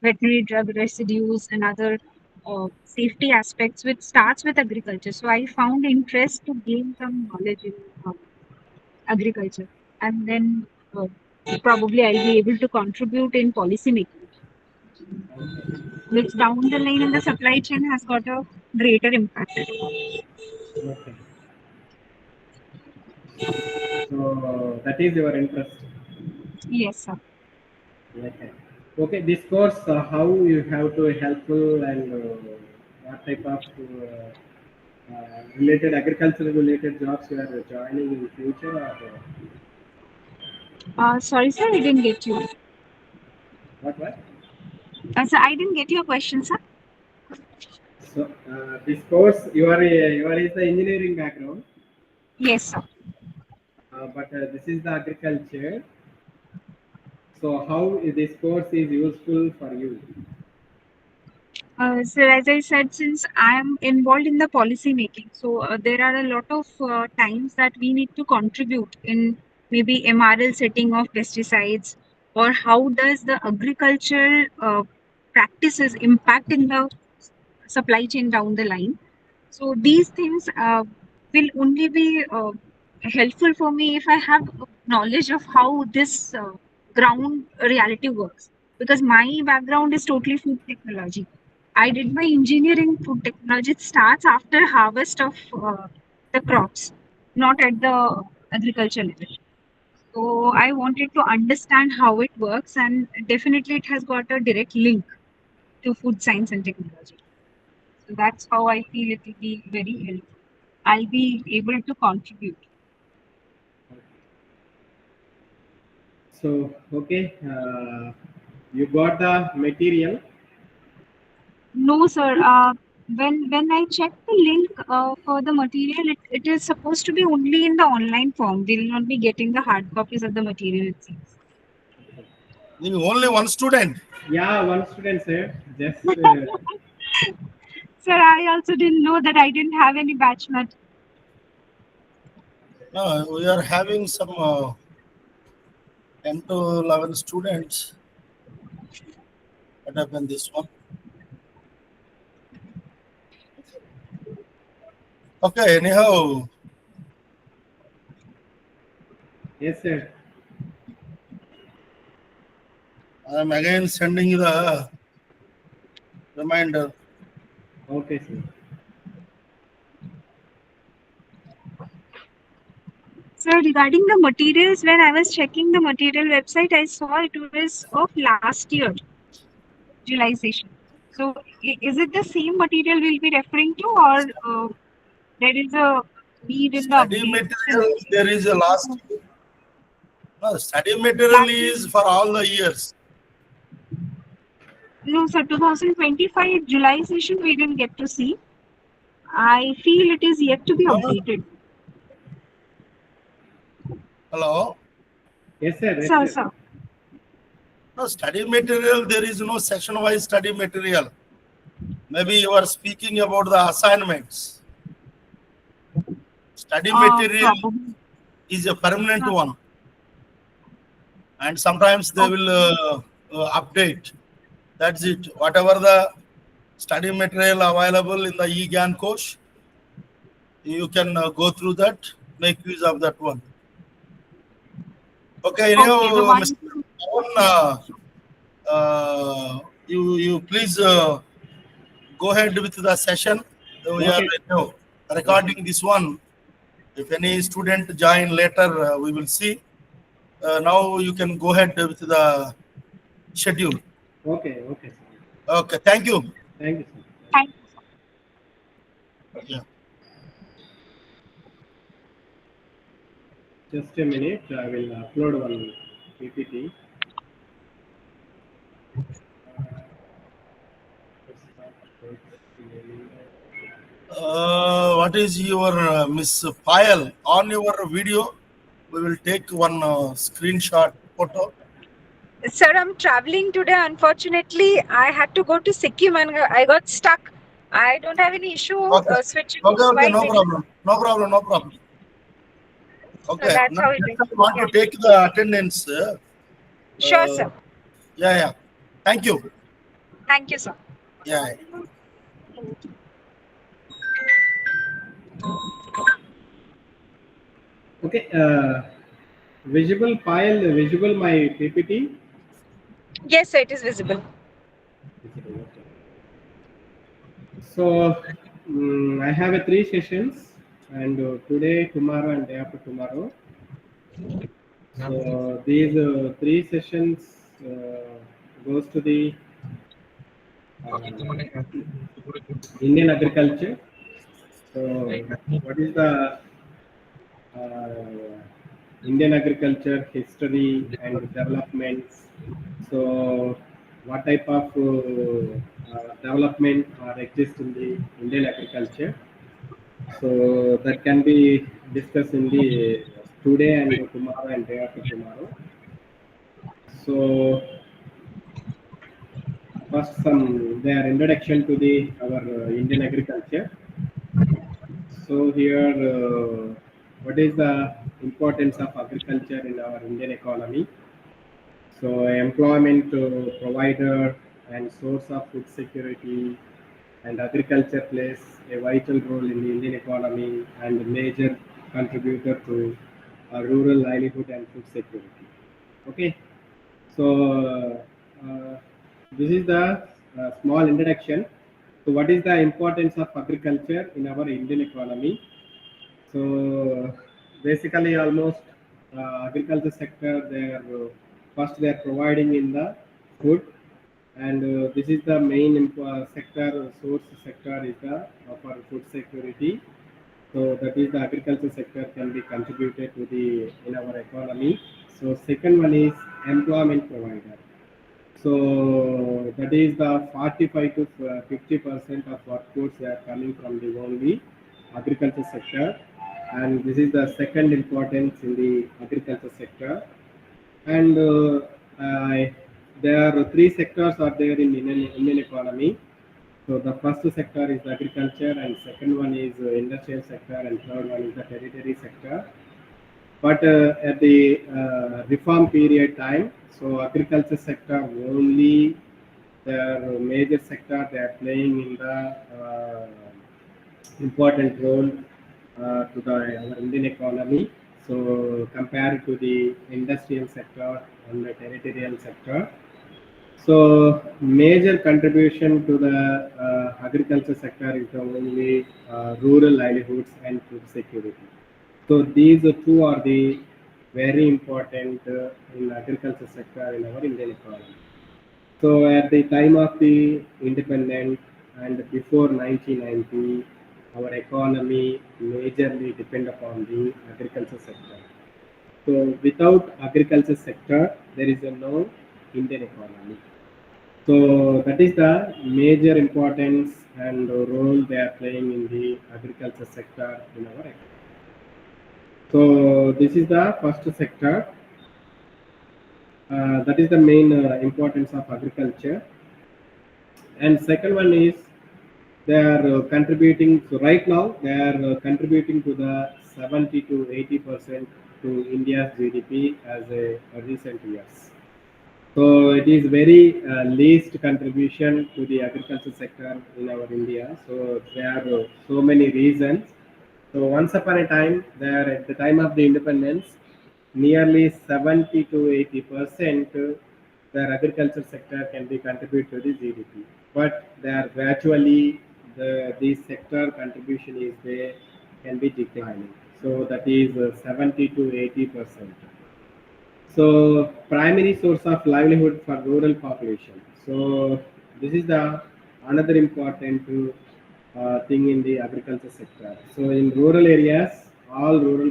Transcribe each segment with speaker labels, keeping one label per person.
Speaker 1: veterinary drug residues, and other safety aspects, which starts with agriculture. So I found interest to gain some knowledge in agriculture, and then probably I'll be able to contribute in policy making,
Speaker 2: Okay.
Speaker 1: which down the line in the supply chain has got a greater impact.
Speaker 2: Okay. So that is your interest.
Speaker 1: Yes, sir.
Speaker 2: Okay. Okay. This course, how you have to helpful and what type of related agricultural related jobs you are joining in future or
Speaker 1: Sorry, sir, I didn't get you.
Speaker 2: what?
Speaker 1: So I didn't get your question, sir.
Speaker 2: So this course, you are is the engineering background,
Speaker 1: Yes, sir.
Speaker 2: but this is the agriculture. So how this course is useful for you?
Speaker 1: So as I said, since I am involved in the policy making, so there are a lot of times that we need to contribute in maybe MRL setting of pesticides, or how does the agriculture practices impact in the supply chain down the line. So these things will only be helpful for me if I have knowledge of how this ground reality works. Because my background is totally food technology. I did my engineering food technology. It starts after harvest of the crops, not at the agriculture level. So I wanted to understand how it works, and definitely it has got a direct link to food science and technology. So that's how I feel it will be very helpful. I'll be able to contribute.
Speaker 2: So okay, you got the material.
Speaker 1: No, sir. When I check the link for the material, it is supposed to be only in the online form. They will not be getting the hard copies of the material, it seems.
Speaker 3: Only one student.
Speaker 2: Yeah, one student sir. Just
Speaker 1: Sir, I also didn't know that I didn't have any batchmate.
Speaker 3: No, we are having some 10 to 11 students. What happened this one? Okay, anyhow,
Speaker 2: yes sir.
Speaker 3: I'm again sending the reminder.
Speaker 2: Okay sir.
Speaker 1: Sir, regarding the materials, when I was checking the material website, I saw it was of last year, July session. So, is it the same material we'll be referring to, or there is a need in the
Speaker 3: Study
Speaker 1: updates and
Speaker 3: material, there is a last. No, study material
Speaker 1: last year?
Speaker 3: is for all the years.
Speaker 1: No, sir, 2025 July session we didn't get to see. I feel it is yet to be
Speaker 3: No,
Speaker 1: updated.
Speaker 3: hello.
Speaker 2: Yes sir. Yes
Speaker 1: Sir,
Speaker 2: sir.
Speaker 1: sir.
Speaker 3: No, study material, there is no section wise study material. Maybe you are speaking about the assignments. Study material
Speaker 1: Probably.
Speaker 3: is a permanent one, and sometimes they will
Speaker 1: Okay.
Speaker 3: update. That's it. Whatever the study material available in the eGAN course, you can go through that, make use of that one. Okay,
Speaker 1: Okay, the
Speaker 3: anyhow,
Speaker 1: one.
Speaker 3: Mr. Pawan, you please go ahead with the session. We are
Speaker 2: Okay. Okay.
Speaker 3: recording this one. If any student join later, we will see. Now you can go ahead with the schedule.
Speaker 2: Okay. Okay sir.
Speaker 3: Okay, thank you.
Speaker 2: Thank you sir.
Speaker 1: Thank you, sir.
Speaker 3: Yeah.
Speaker 2: Just a minute. I will upload one PPT.
Speaker 3: What is your Miss Payal on your video? We will take one screenshot photo.
Speaker 1: Sir, I'm traveling today. Unfortunately, I had to go to Sikkim and I got stuck. I don't have any issue
Speaker 3: Okay.
Speaker 1: switching
Speaker 3: Okay,
Speaker 1: to
Speaker 3: okay,
Speaker 1: my
Speaker 3: no
Speaker 1: video.
Speaker 3: problem. No problem, no problem.
Speaker 1: So
Speaker 3: Okay.
Speaker 1: that's
Speaker 3: Now,
Speaker 1: how it
Speaker 3: next
Speaker 1: is.
Speaker 3: time I want
Speaker 1: Yeah.
Speaker 3: to take the attendance.
Speaker 1: Sure, sir.
Speaker 3: Yeah, yeah. Thank you.
Speaker 1: Thank you, sir.
Speaker 3: Yeah.
Speaker 2: Okay. Visible my PPT.
Speaker 1: Yes, sir, it is visible.
Speaker 2: Visible, okay. So I have a 3 sessions, and today, tomorrow, and day after tomorrow. So these 3 sessions goes to the uh, Indian agriculture. So what is the uh, Indian agriculture history and developments? So what type of development are exist in the Indian agriculture? So that can be discussed in the today and tomorrow and day after tomorrow. So first, some their introduction to the our Indian agriculture. So here, what is the importance of agriculture in our Indian economy? So employment provider and source of food security, and agriculture plays a vital role in the Indian economy and a major contributor to rural livelihood and food security. Okay, so this is the small introduction. So, what is the importance of agriculture in our Indian economy? So, basically, almost agriculture sector, they are first they are providing in the food, and this is the main sector. Source sector is the for food security. So that is the agriculture sector can be contributed to the in our economy. So second one is employment provider. So that is the 45 to 50% of workforce they are coming from the only agriculture sector, and this is the second importance in the agriculture sector. And there are 3 sectors are there in Indian economy. So the first sector is agriculture, and second one is industrial sector, and third one is the territory sector. But at the reform period time, so agriculture sector only their major sector they are playing in the important role to the our Indian economy. So compared to the industrial sector and the territorial sector, so major contribution to the agriculture sector is the only rural livelihoods and food security. So these two are the very important in agriculture sector in our Indian economy. So at the time of the independence and before 1990, our economy majorly depend upon the agriculture sector. So without agriculture sector, there is a no Indian economy. So that is the major importance and role they are playing in the agriculture sector in our economy. So this is the first sector. That is the main importance of agriculture. And second one is they are contributing. So right now they are contributing to the 70 to 80% to India's GDP as a recent years. So it is very least contribution to the agriculture sector in our India. So there are so many reasons. So once upon a time, there at the time of the independence, nearly 70 to 80% their agriculture sector can be contribute to the GDP. But they are gradually this sector contribution is there can be declining. So that is 70 to 80%. So primary source of livelihood for rural population. So this is the another important thing in the agriculture sector. So in rural areas, all rural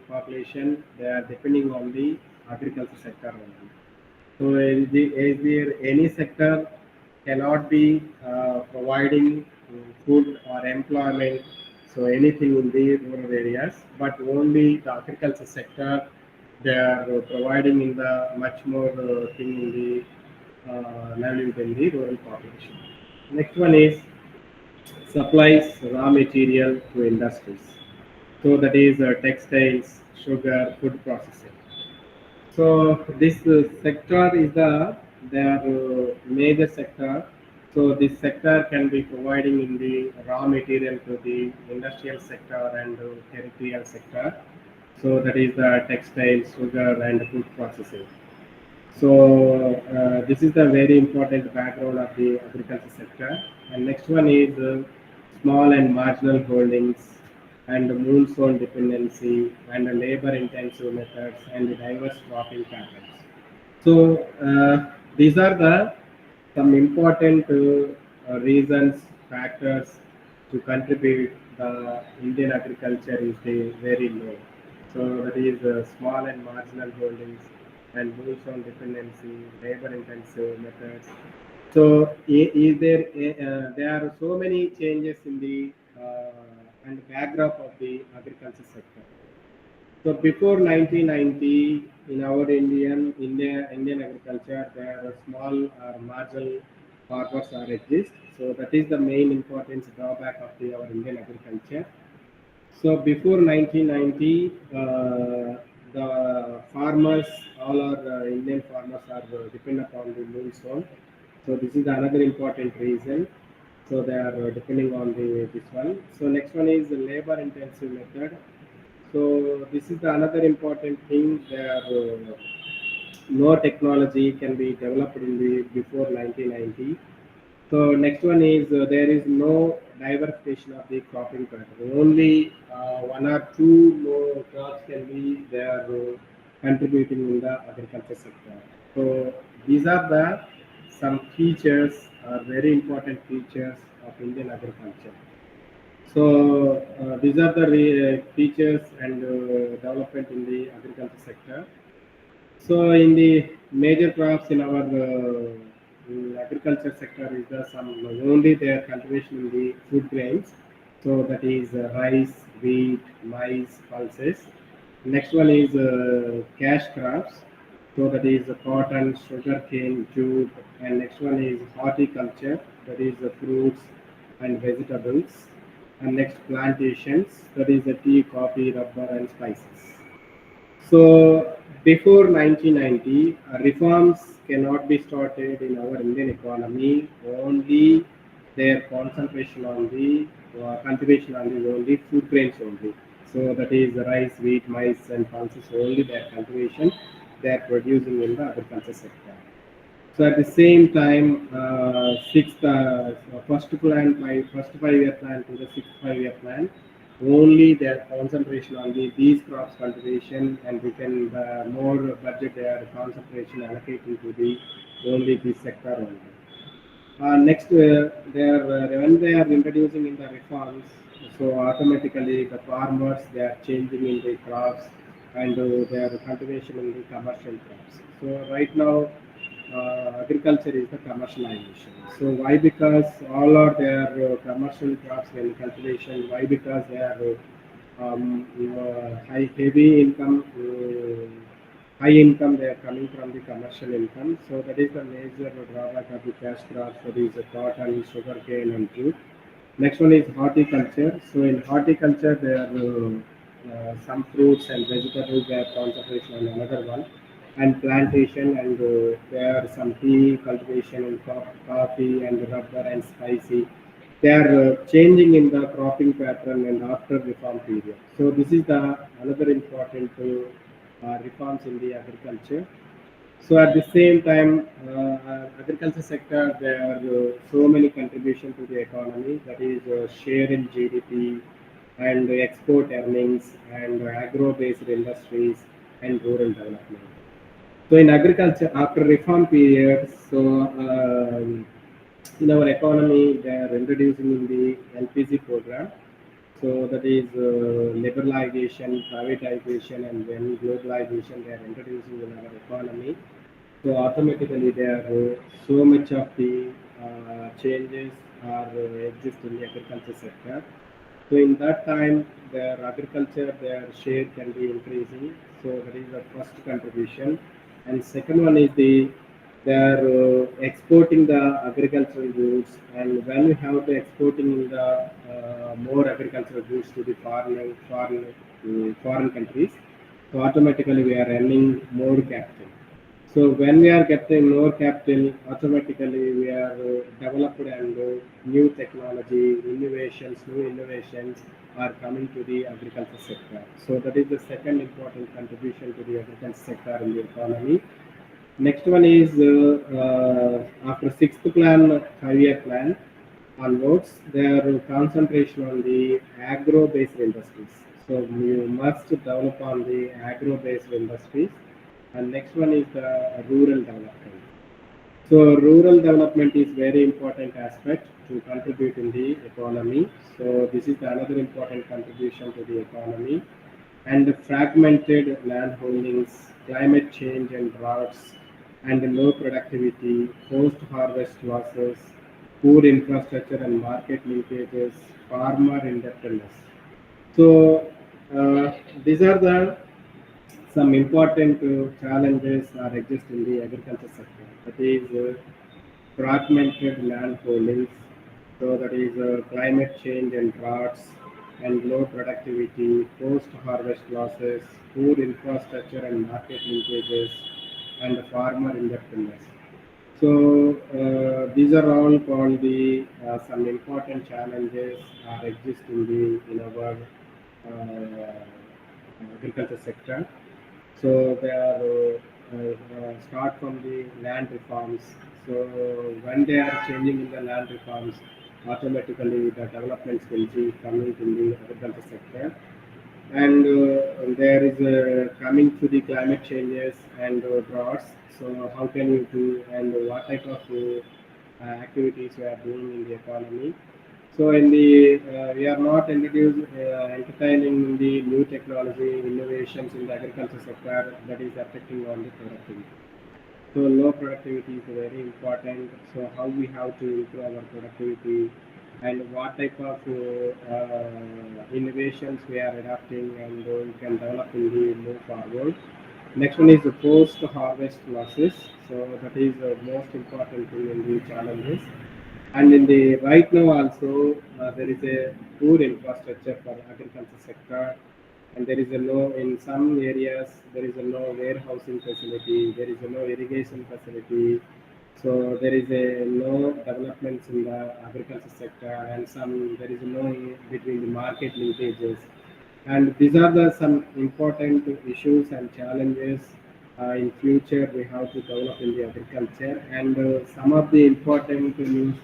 Speaker 2: population they are depending on the agriculture sector only. So is there any sector cannot be providing food or employment, so anything in the rural areas, but only the agriculture sector they are providing in the much more thing in the livelihood in the rural population. Next one is supplies raw material to industries. So that is textiles, sugar, food processing. So this sector is their major sector. So this sector can be providing in the raw material to the industrial sector and territorial sector. So that is the textile, sugar, and food processing. So this is the very important background of the agriculture sector. And next one is small and marginal holdings and moonstone dependency and labor intensive methods and diverse cropping patterns. So these are the some important reasons, factors to contribute the Indian agriculture is the very low. So that is small and marginal holdings and moves on dependency, labor intensive methods. So is there there are so many changes in the and backdrop of the agriculture sector. So before 1990, in our Indian agriculture, there are small or marginal farmers are exist. So that is the main importance drawback of our Indian agriculture. So before 1990, the farmers, all our Indian farmers are dependent upon the moonstone. So this is another important reason. So they are depending on the this one. So next one is the labor intensive method. So this is the another important thing. There no technology can be developed in the before 1990. So next one is there is no diversification of the cropping pattern. Only one or two more crops can be there contributing in the agriculture sector. So these are the some features, very important features of Indian agriculture. So these are the features and development in the agriculture sector. So in the major crops in our agriculture sector is the some only their cultivation in the food grains. So that is rice, wheat, maize, pulses. Next one is cash crops. So that is cotton, sugarcane, jute, and next one is horticulture. That is fruits and vegetables. And next plantations. That is the tea, coffee, rubber, and spices. So before 1990, reforms cannot be started in our Indian economy. Only their concentration on the cultivation on the only food grains only. So that is rice, wheat, maize, and pulses. Only their cultivation they are producing in the agriculture sector. So at the same time, first plan, my first 5 year plan to the sixth 5 year plan, only their concentration on these crops cultivation and we can more budget their concentration allocating to the only this sector only. Next, when they are introducing in the reforms, so automatically the farmers they are changing in the crops and their cultivation in the commercial crops. So right now, agriculture is the commercialization. So why? Because all are their commercial crops and cultivation. Why? Because they are high heavy income. High income they are coming from the commercial income. So that is the major drawback of the cash crops. That is cotton, sugarcane, and jute. Next one is horticulture. So in horticulture, there are some fruits and vegetables. They are concentration on another one, and plantation, and there are some tea cultivation and coffee and rubber and spicy. They are changing in the cropping pattern and after reform period. So this is the another important reforms in the agriculture. So at the same time, agriculture sector there are so many contribution to the economy. That is share in GDP and export earnings and agro-based industries and rural development. So in agriculture, after reform period, so in our economy, they are introducing in the LPG program. So that is liberalization, privatization, and then globalization. They are introducing in our economy. So automatically, there are so much of the changes are exist in the agriculture sector. So in that time, their agriculture, their share can be increasing. So that is the first contribution. And second one is they are exporting the agricultural goods. And when we have the exporting the more agricultural goods to the foreign countries, so automatically we are earning more capital. So when we are getting more capital, automatically we are developed and new technology, new innovations are coming to the agriculture sector. So that is the second important contribution to the agriculture sector in the economy. Next one is after sixth plan, 5-year plan onwards, their concentration on the agro-based industries. So you must develop on the agro-based industries. And next one is the rural development. So rural development is very important aspect to contribute in the economy. So this is another important contribution to the economy. And the fragmented land holdings, climate change and droughts, and low productivity, post-harvest losses, poor infrastructure and market linkages, farmer indebtedness. So these are the some important challenges are exist in the agriculture sector. That is fragmented land holdings, so that is climate change and droughts, and low productivity, post-harvest losses, poor infrastructure and market linkages, and farmer indebtedness. So these are all called the some important challenges are exist in our agriculture sector. So they are start from the land reforms. So when they are changing in the land reforms, automatically the developments will be coming in the agriculture sector. And there is coming to the climate changes and droughts. So how can you do and what type of activities we are doing in the economy? So in the we are not entertaining the new technology innovations in the agriculture sector that is affecting on the productivity. So low productivity is very important. So how we have to improve our productivity and what type of innovations we are adapting and we can develop in the move forward. Next one is the post-harvest losses. So that is the most important thing in the challenges. And in the right now also there is a poor infrastructure for agriculture sector, and there is a no in some areas there is a no warehousing facility, there is a no irrigation facility. So there is a no developments in the agriculture sector, and some there is no between the market linkages. And these are the some important issues and challenges in future we have to develop in the agriculture. And some of the important news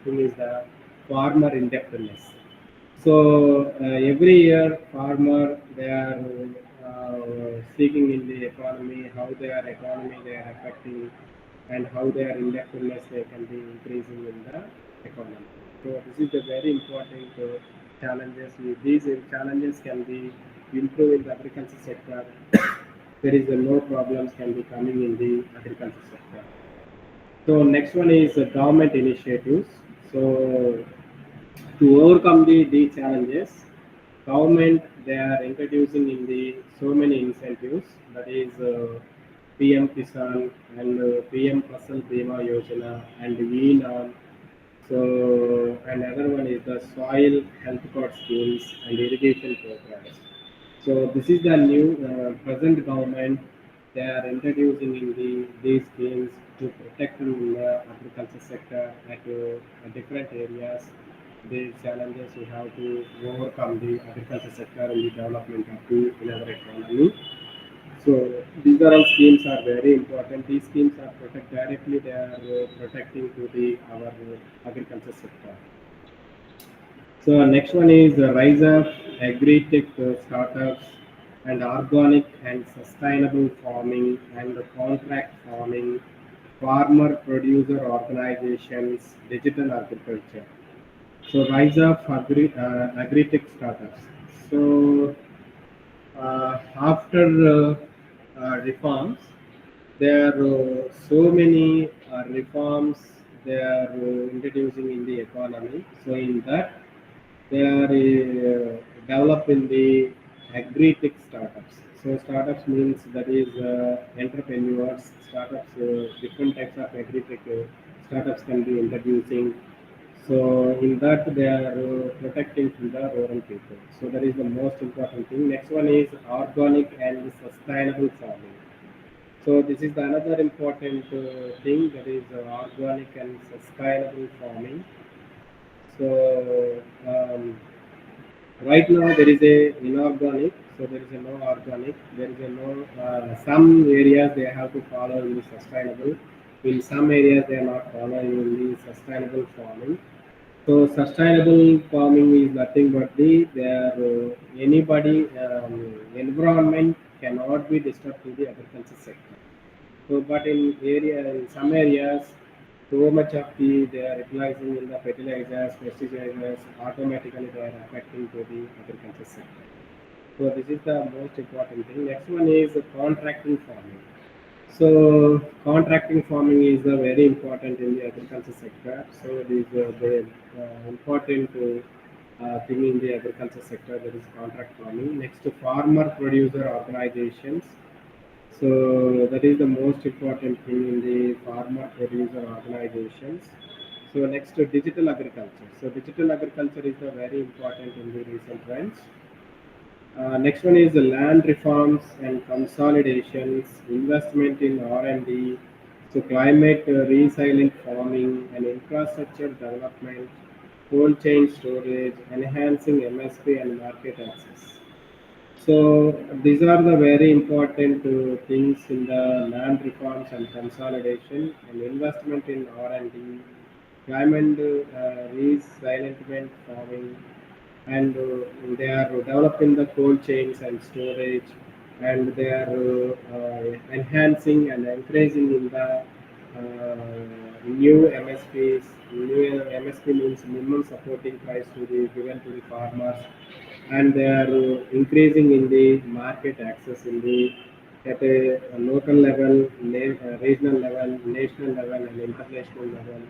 Speaker 2: thing is the farmer indebtedness. So every year farmer they are seeking in the economy how their economy they are affecting and how their indebtedness they can be increasing in the economy. So this is a very important challenges. These challenges can be improved in the agriculture sector. There is no problems can be coming in the agriculture sector. So next one is government initiatives. So to overcome these challenges, government they are introducing in the so many incentives. That is PM Kisan and PM Fasal Bima Yojana and ENAM. So another one is the soil health card schemes and irrigation programs. So this is the new present government they are introducing in these schemes to protect in the agriculture sector at different areas. The challenges we have to overcome the agriculture sector in the development of the in our economy. So these are all schemes are very important. These schemes are protect directly. They are protecting to the our agriculture sector. So next one is the rise of agri-tech startups and organic and sustainable farming and contract farming, farmer producer organizations, digital agriculture. So rise of agri-tech startups. So after reforms, there are so many reforms they are introducing in the economy. So in that they are developing the agri-tech startups. So startups means that is entrepreneurs. Startups, different types of agri-tech startups can be introducing. So in that they are protecting from the rural people. So that is the most important thing. Next one is organic and sustainable farming. So this is the another important thing, that is organic and sustainable farming. So right now there is a inorganic, so there is a no organic, there is a no some areas they have to follow in the sustainable. In some areas they are not following in the sustainable farming. So sustainable farming is nothing but there anybody environment cannot be disturbed to the agriculture sector. So, but in some areas, so much of they are utilizing in the fertilizers, pesticides, automatically they are affecting to the agriculture sector. So this is the most important thing. Next one is contracting farming. So contracting farming is very important in the agriculture sector. So it is the important thing in the agriculture sector, that is contract farming. Next, farmer producer organizations. So that is the most important thing in the farmer producer organizations. So next to digital agriculture. So digital agriculture is the very important in the recent trends. Next one is the land reforms and consolidations, investment in R&D, so climate resilient farming and infrastructure development, cold chain storage, enhancing MSP and market access. So these are the very important things in the land reforms and consolidation and investment in R&D, climate resilient farming, and they are developing the cold chains and storage, and they are enhancing and encouraging in the new MSPs. New MSP means minimum supporting price to be given to the farmers, and they are increasing in the market access in the at a local level, regional level, national level, and international level.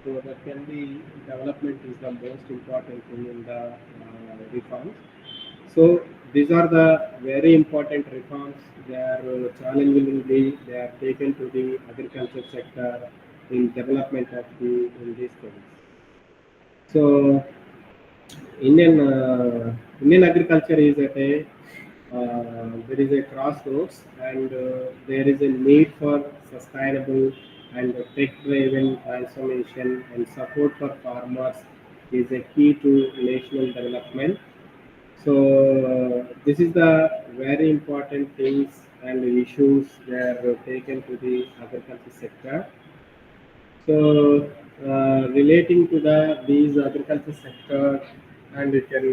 Speaker 2: So that can be development is the most important thing in the reforms. So these are the very important reforms. They are challengingly they are taken to the agriculture sector in development of the in these things. So Indian agriculture is at a there is a crossroads, and there is a need for sustainable and tech-driven transformation, and support for farmers is a key to national development. So this is the very important things and issues that are taken to the agriculture sector. So, relating to these agriculture sector, and you can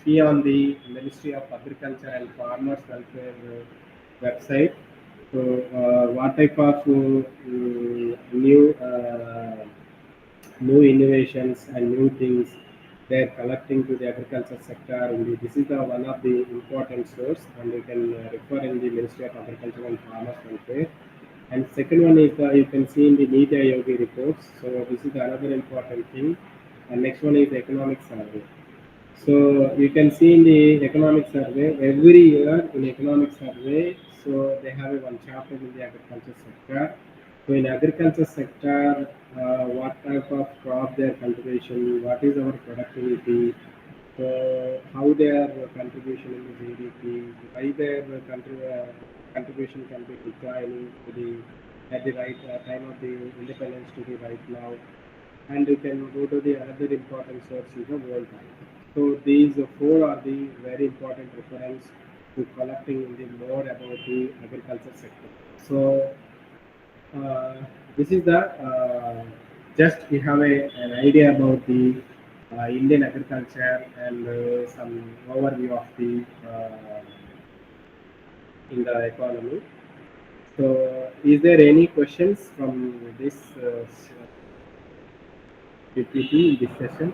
Speaker 2: see on the Ministry of Agriculture and Farmers Welfare website. So, what type of new innovations and new things they're collecting to the agriculture sector. And this is the one of the important source, and you can refer in the Ministry of Agriculture and Farmers Welfare. And second one is you can see in the Niti Yogi reports. So this is another important thing. And next one is economic survey. So you can see in the economic survey every year in economic survey. So they have a one chapter in the agriculture sector. So in agriculture sector, what type of crop their contribution, what is our productivity, so how their contribution in the GDP, why their contribution can be declining to the at the right time of the independence to the right now, and you can go to the another important source is the world bank. So these four are the very important reference to collecting in the more about the agriculture sector. So uh, this is the just we have an idea about the Indian agriculture, and some overview of the in the economy. So, is there any questions from this PPT in this session?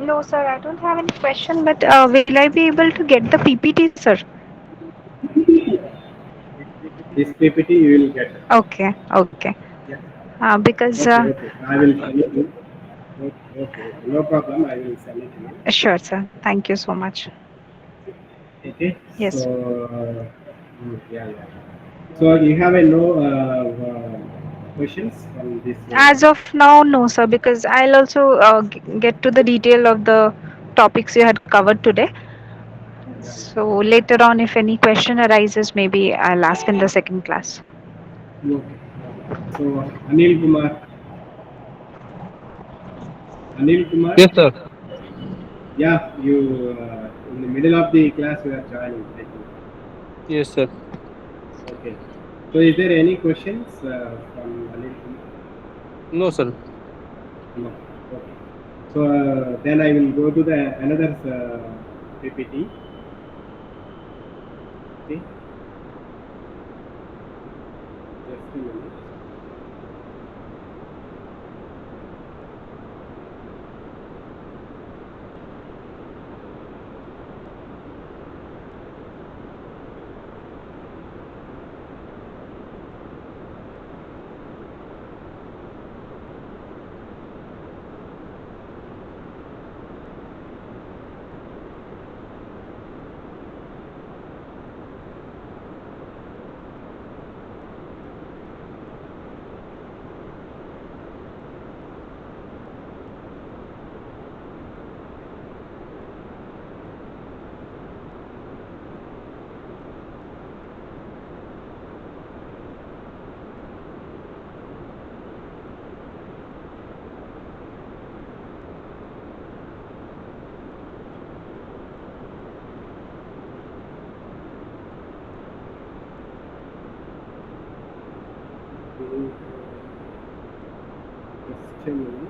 Speaker 1: No, sir, I don't have any question, but will I be able to get the PPT, sir?
Speaker 2: This PPT you will get.
Speaker 1: Okay, okay.
Speaker 2: Yeah.
Speaker 1: Because
Speaker 2: Okay. Okay. I will send it to you. Okay. Okay. Okay. No problem. I will send it to you.
Speaker 1: sure, sir. Thank you so much.
Speaker 2: Okay. So,
Speaker 1: Yes.
Speaker 2: yeah, yeah. So you have a no questions from this.
Speaker 1: As of now, no, sir, because I'll also get to the detail of the topics you had covered today.
Speaker 2: Yeah, yeah.
Speaker 1: So later on, if any question arises, maybe I'll ask in the second class.
Speaker 2: Okay. So Anil Kumar, Anil Kumar,
Speaker 4: Yes, sir.
Speaker 2: yeah, you in the middle of the class you are joining, I think.
Speaker 4: Yes, sir.
Speaker 2: Okay. So is there any questions from Anil Kumar?
Speaker 4: No, sir.
Speaker 2: No. Okay. So then I will go to the another PPT. Okay. Just a minute. Okay, just a minute.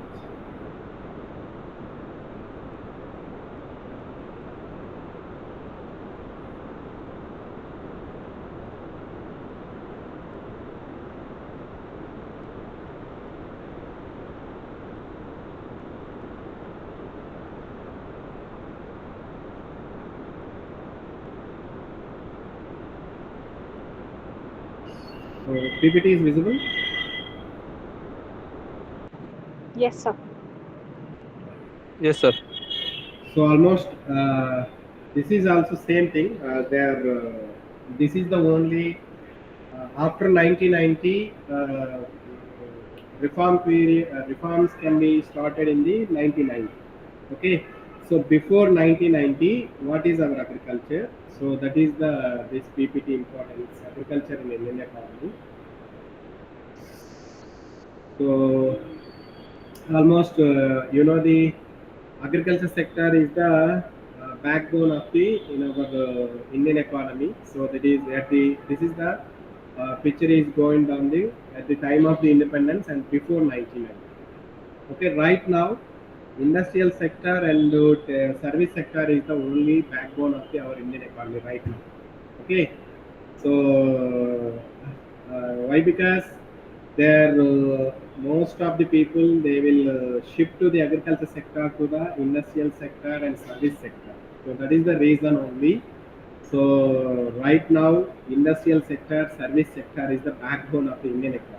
Speaker 2: So PPT is visible.
Speaker 1: Yes, sir.
Speaker 4: Yes, sir.
Speaker 2: So almost this is also same thing. This is the only after 1990 reform period. Reforms can be started in the 1990. Okay. So before 1990, what is our agriculture? So that is the this PPT importance agriculture in Indian economy. So almost the agriculture sector is the backbone of the in our Indian economy. So that is at the this is the picture is going down the at the time of the independence and before 1990. Okay, right now industrial sector and service sector is the only backbone of our Indian economy right now. Okay, so why? Because there most of the people they will shift to the agriculture sector to the industrial sector and service sector. So that is the reason only. So right now, industrial sector, service sector is the backbone of the Indian economy.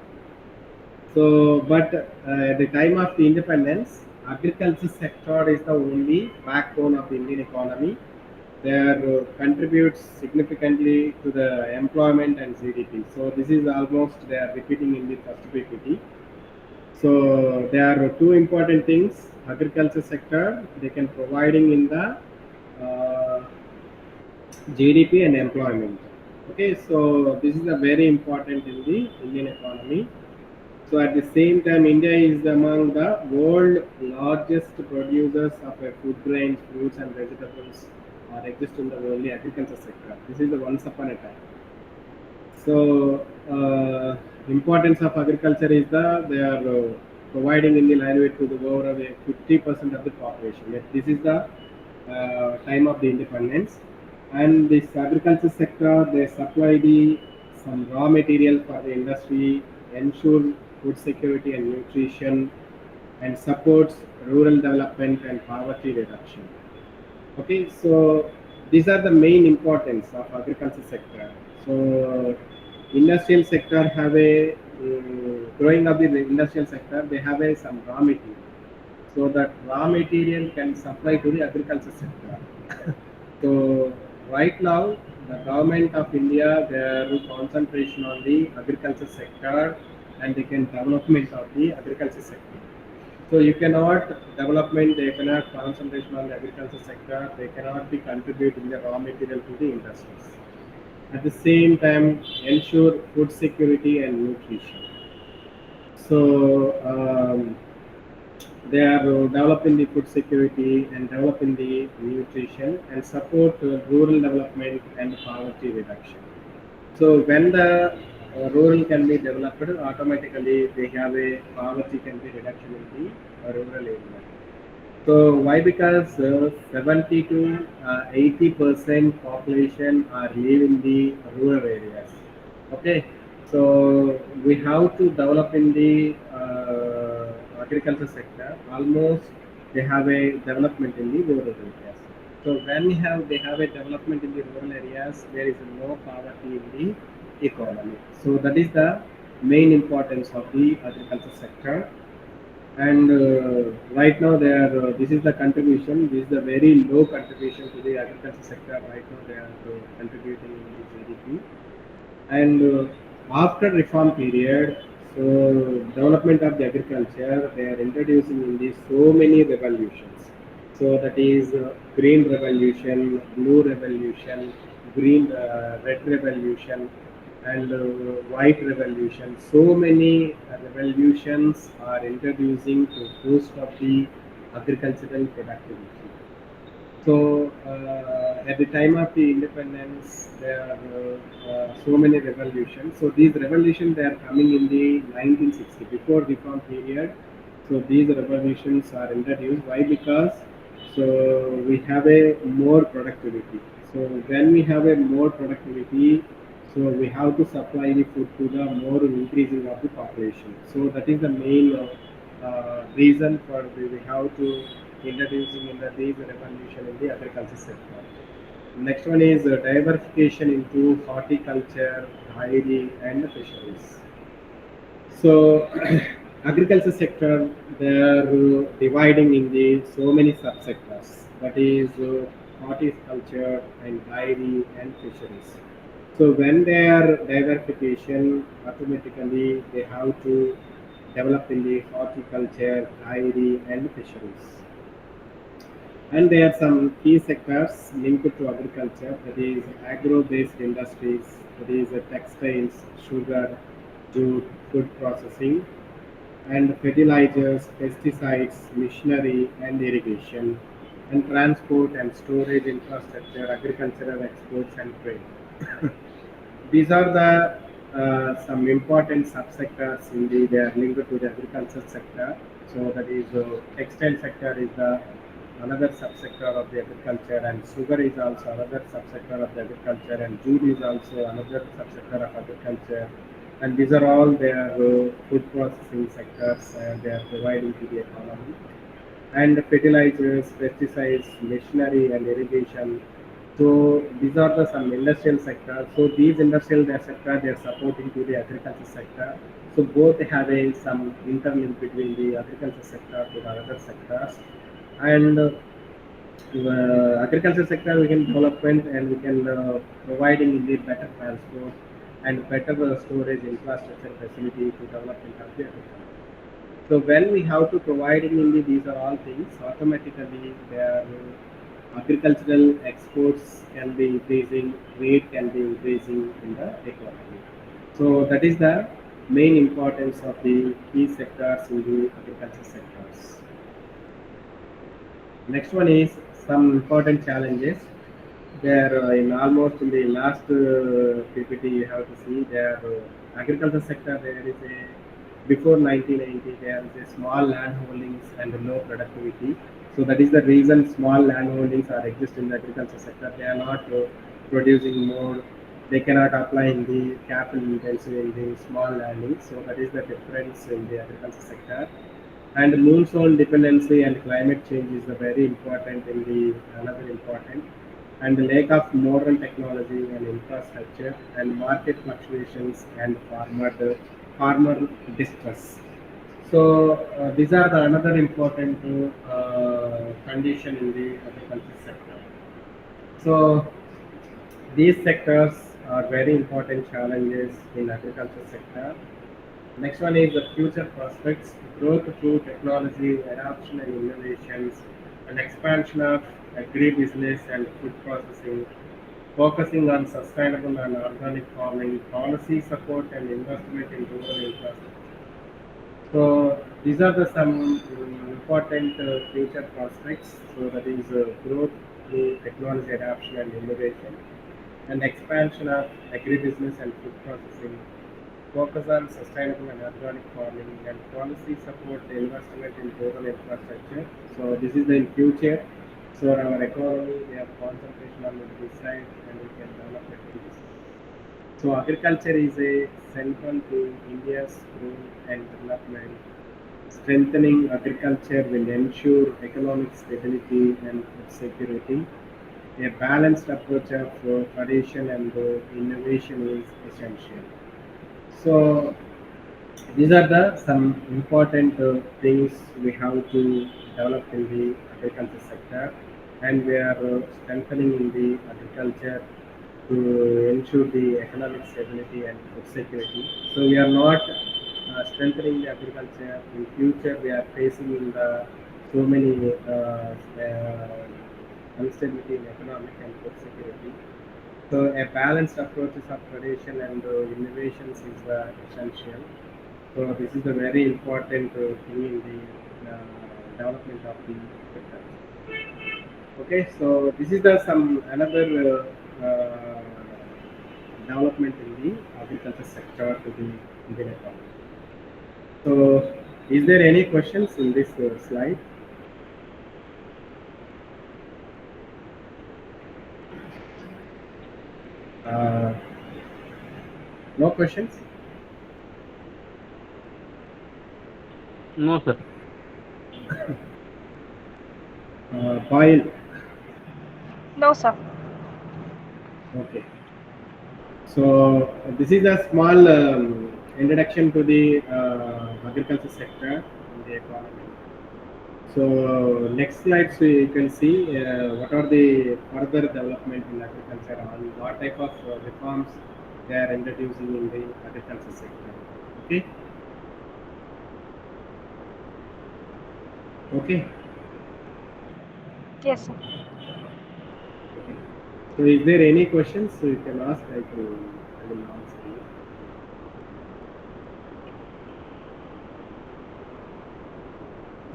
Speaker 2: So, but at the time of the independence, agriculture sector is the only backbone of the Indian economy. There contributes significantly to the employment and GDP. So this is almost they are repeating in the first PPT. So there are two important things: agriculture sector they can providing in the uh, GDP and employment. Okay, so this is a very important in the Indian economy. So at the same time, India is among the world largest producers of food grains, fruits and vegetables are exist in the only agriculture sector. This is the once upon a time. So importance of agriculture is they are providing in the livelihood to the over 50% of the population. Yet this is the time of the independence, and this agriculture sector they supply the some raw material for the industry, ensure food security and nutrition, and supports rural development and poverty reduction. Okay, so these are the main importance of agriculture sector. So industrial sector have a growing up the industrial sector they have a some raw material. So that raw material can supply to the agriculture sector. So right now the government of India their concentration on the agriculture sector and they can development of the agriculture sector. So you cannot development, they cannot concentration on the agriculture sector, they cannot be contributing the raw material to the industries. At the same time, ensure food security and nutrition. So they are developing the food security and developing the nutrition and support rural development and poverty reduction. So when the rural can be developed, automatically they have a poverty can be reduction in the rural area. So why? Because 70 to 80% population are live in the rural areas. Okay, so we have to develop in the agriculture sector. Almost they have a development in the rural areas. So when they have a development in the rural areas, there is no poverty in the economy. So that is the main importance of the agriculture sector. And right now they are this is the contribution, this is the very low contribution to the agriculture sector. Right now they are contributing in the GDP. And after reform period, so development of the agriculture, they are introducing in this so many revolutions. So that is green revolution, blue revolution, green red revolution, and white revolution. So many revolutions are introducing to boost of the agricultural productivity. So at the time of the independence, there are so many revolutions. So these revolutions they are coming in the 1960 before reform period. So these revolutions are introduced. Why? Because so we have a more productivity. So when we have a more productivity, so we have to supply the food to the more increasing of the population. So that is the main reason for we have to introducing in the these revolution in the agriculture sector. Next one is diversification into horticulture, dairy, and fisheries. So, agriculture sector they are dividing in the so many subsectors. That is horticulture and dairy and fisheries. So when they are diversification, automatically they have to develop in the horticulture, dairy, and fisheries. And there are some key sectors linked to agriculture, that is agro-based industries, that is textiles, sugar, jute, food processing, and fertilizers, pesticides, machinery, and irrigation, and transport and storage infrastructure, agricultural exports and trade. These are the some important subsectors in the they are linked to the agriculture sector. So that is textile sector is the another subsector of the agriculture, and sugar is also another subsector of the agriculture, and jute is also another subsector of agriculture. And these are all their food processing sectors, and they are providing to the economy. And fertilizers, pesticides, machinery, and irrigation. So these are the some industrial sector. So these industrial sector they are supporting to the agriculture sector. So both have a some interlink between the agriculture sector to the other sectors. And agriculture sector we can development and we can providing in the better transport and better storage infrastructure facility to development of the agriculture. So when we have to providing in the these are all things, automatically their agricultural exports can be increasing, trade can be increasing in the economy. So that is the main importance of the key sectors in the agriculture sectors. Next one is some important challenges. There in almost in the last PPT you have to see there agriculture sector there is a before 1990 there is a small land holdings and low productivity. So that is the reason small land holdings are exist in the agriculture sector. They are not producing more. They cannot apply in the capital intensive in the small landings. So that is the difference in the agriculture sector. And moonsoon dependency and climate change is the very important in the another important. And the lack of modern technology and infrastructure and market fluctuations and farmer distress. So these are the another important condition in the agriculture sector. So these sectors are very important challenges in agriculture sector. Next one is the future prospects, growth through technology, adoption and innovations, and expansion of agribusiness and food processing, focusing on sustainable and organic farming, policy support and investment in rural infrastructure. So these are the some important future prospects. So that is growth through technology adoption and innovation, and expansion of agribusiness and food processing, focus on sustainable and organic farming, and policy support the investment in rural infrastructure. So this is the in future. So our economy, we have concentration on this side, and we can develop it. So agriculture is a central to India's growth and development. Strengthening agriculture will ensure economic stability and food security. A balanced approach of tradition and innovation is essential. So these are the some important things we have to develop in the agriculture sector, and we are strengthening in the agriculture to ensure the economic stability and food security. So we are not strengthening the agriculture. In future, we are facing in the so many instability in economic and food security. So a balanced approach of tradition and innovations is essential. So this is a very important thing in the development of the agriculture. Okay, so this is the some another development in the agriculture sector to the Indian economy. So, is there any questions in this slide? Uh, no questions?
Speaker 4: No, sir.
Speaker 2: Pile.
Speaker 1: No, sir.
Speaker 2: Okay. So this is a small introduction to the agriculture sector in the economy. So next slide, so you can see what are the further development in agriculture and what type of reforms they are introducing in the agriculture sector. Okay. Okay.
Speaker 1: Yes, sir.
Speaker 2: Okay. So is there any questions? So you can ask. I will answer you.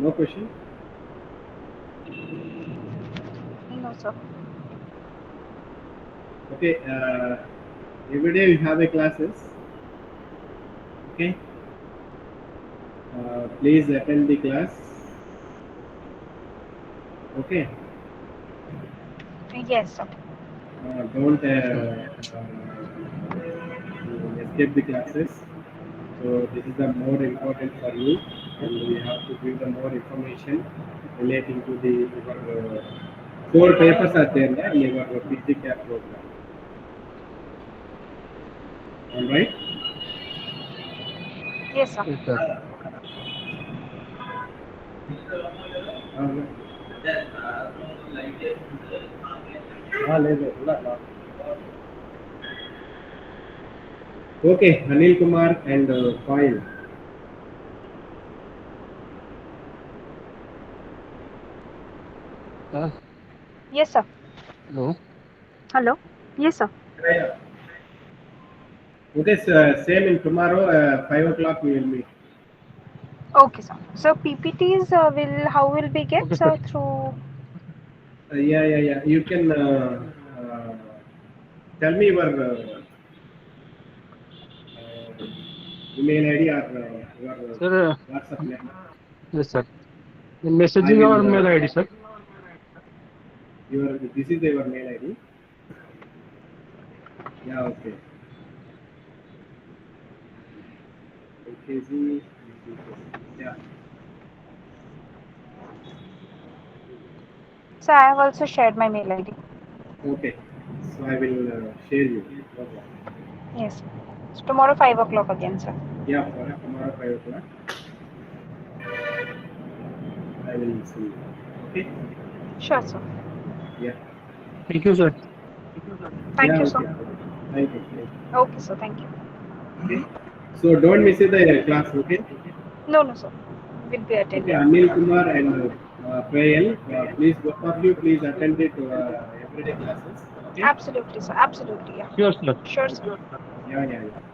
Speaker 2: No question?
Speaker 1: No, sir.
Speaker 2: Okay. Every day we have a classes. Okay. Please attend the class. Okay.
Speaker 1: Yes, sir.
Speaker 2: Don't escape the classes. So this is the more important for you, and we have to give the more information relating to the your four papers are there in your PGCAP program. All right.
Speaker 1: Yes, sir.
Speaker 4: Yes, sir.
Speaker 2: Okay, Anil Kumar and Coil.
Speaker 1: Yes, sir.
Speaker 4: Hello.
Speaker 1: Hello. Yes, sir.
Speaker 2: Okay, so same in tomorrow 5 o'clock we will meet.
Speaker 1: Okay, sir. So PPTs will how will we get,
Speaker 4: Okay, sir.
Speaker 1: sir, through?
Speaker 2: Yeah. You can tell me your email ID or your
Speaker 4: Sir,
Speaker 2: WhatsApp name.
Speaker 4: yes, sir. The
Speaker 2: I
Speaker 4: messaging our
Speaker 2: will.
Speaker 4: mail ID, sir.
Speaker 2: This is your mail ID. Yeah. Okay. LKG. Yeah.
Speaker 1: So I have also shared my mail ID.
Speaker 2: Okay. So I will share you. No problem.
Speaker 1: Yes. So tomorrow 5 o'clock again, sir.
Speaker 2: Yeah. For tomorrow 5 o'clock. I will see you. Okay.
Speaker 1: Sure, sir.
Speaker 2: Yeah.
Speaker 4: Thank you, sir.
Speaker 1: Thank
Speaker 2: Yeah.
Speaker 1: you,
Speaker 2: Okay.
Speaker 1: sir.
Speaker 2: Thank you.
Speaker 1: Okay, sir. Thank you.
Speaker 2: Okay. So don't miss the class, okay?
Speaker 5: No, no, sir. Will be
Speaker 2: Okay,
Speaker 5: attending.
Speaker 2: Anil Kumar and Prayal, please both of you please attend it everyday classes. Okay?
Speaker 5: Absolutely, sir. Absolutely, yeah.
Speaker 4: Sure, sir.
Speaker 5: Sure, sir.
Speaker 2: Yeah.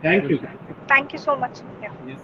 Speaker 2: Thank
Speaker 4: Yes,
Speaker 2: you.
Speaker 4: sir.
Speaker 5: Thank you so much. Yeah.
Speaker 2: Yes.